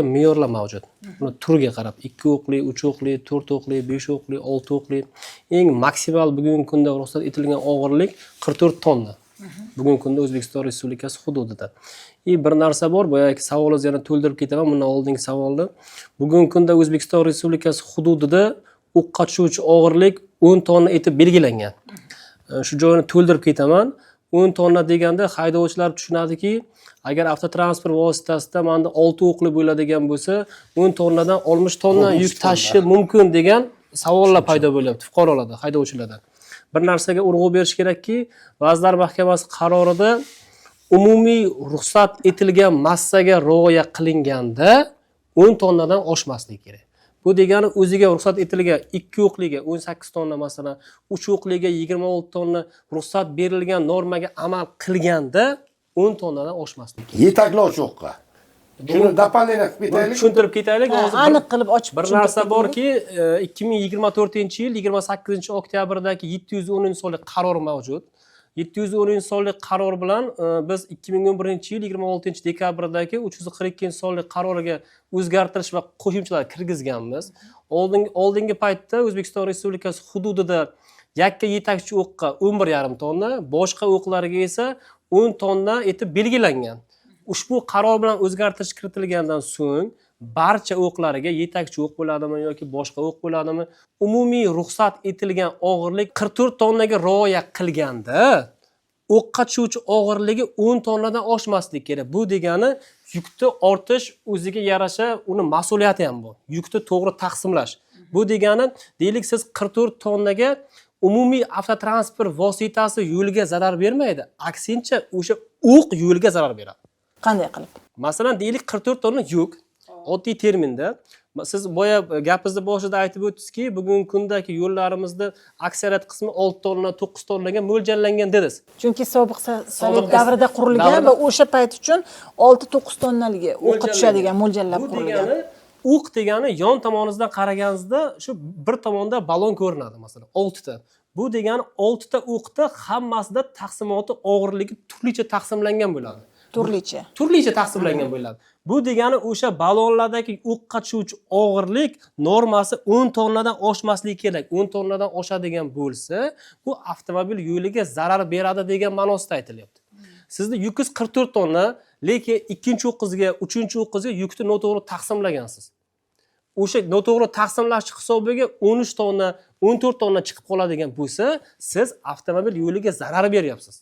me'yorlar mavjud. Buni turiga qarab 2 o'qli, 3 o'qli, 4 o'qli, 5 o'qli, 6 o'qli. Eng maksimal bugungi kunda ruxsat etilgan og'irlik 44 tonna. Bugungi kunda O'zbekiston Respublikasi hududida. Bir narsa bor, boyagi savolingizni yana to'ldirib ketaman, bundan oldingi savolni. Bugungi kunda O'zbekiston Respublikasi hududida o'qqa tushuvchi og'irlik 10 tonna etib belgilangan. Shu joyini to'ldirib ketaman. 10 tonna deganda haydovchilar tushunadiki, agar avtotransport vositasida manda 6 o'qli bo'ladigan bo'lsa, 10 tonnadan 60 tonna yuk tashishi mumkin degan savollar paydo bo'lyapti fuqarolarda, haydovchilarda. Bir narsaga urg'u berish kerakki, Vazirlar Mahkamasi qarorida umumiy ruxsat etilgan massaga rioya qilinganda 10 tonnadan oshmasligi kerak. Bu degani o'ziga ruxsat etilgan 2 o'qliga 18 tonna masalan, 3 o'qliga 26 tonna ruxsat berilgan normaga amal qilganda 10 tonnadan oshmasligi kerak. Yetaklovchi o'qqa. Shuni dapallanib ketaylik. Tushuntirib ketaylik. Aniq qilib ochib bir narsa borki, 2024-yil 28-oktyabrdagi 710-sonli qaror mavjud. 710-sonli qaror bilan biz 2011-yil 26-dekabrdagi 342-sonli qaroriga o'zgartirish va qo'shimchalar kirgizganmiz. Oldingi paytda O'zbekiston Respublikasi hududida yakka yetakchi o'qqa 11,5 tonna, boshqa o'qlarga esa 10 tonna etib belgilangan. Ushbu qaror bilan o'zgartirish kiritilgandan so'ng barcha o'qlarga yetakchi o'q bo'ladimi yoki boshqa o'q bo'ladimi, umumiy ruxsat etilgan og'irlik 44 tonnaga rioya qilganda o'qqa tushuvchi og'irligi 10 tonnadan oshmasligi kerak. Bu degani yukni ortish o'ziga yarasha uni mas'uliyati ham bu. Yukni to'g'ri taqsimlash. Bu degani deylik siz 44 tonnaga umumiy avtotransport vositasi yo'lga zarar bermaydi. Aksincha o'sha o'q yo'lga zarar beradi. Qanday qilib? Masalan, deylik 44 tonna yuk, oddiy terminda. Siz boya gapingizni boshida aytib o'tdingizki, bugungi kundagi yo'llarimizda aksariyat qismi 6 tonna, 9 tonnaga mo'ljallangan dedingiz. Chunki sobiq sovet davrida qurilgan va o'sha payt uchun 6-9 tonnaligi o'qqa tushadigan mo'ljallab qurilgan. O'q degani yon tomoningizdan qaraganingizda shu bir tomonda ballon ko'rinadi, masalan, 6 ta. Bu degani 6 ta o'qda hammasida taqsimoti og'irligi turlicha taqsimlangan bo'ladi. Turlicha taqsimlangan bo'ladi. Bu degani o'sha ballonlardagi o'qqa tushuvchi og'irlik normasi 10 tonnadan oshmasligi kerak. 10 tonnadan oshadigan bo'lsa, bu avtomobil yo'liga zarar beradi degan ma'nosida aytilyapti. Sizni yukingiz 44 tonna, lekin ikkinchi o'qingizga, uchinchi o'qingizga yukni noto'g'ri taqsimlagansiz. O'sha noto'g'ri taqsimlash hisobiga 13 tonna, 14 tonna chiqib qoladigan bo'lsa, siz avtomobil yo'liga zarar beryapsiz.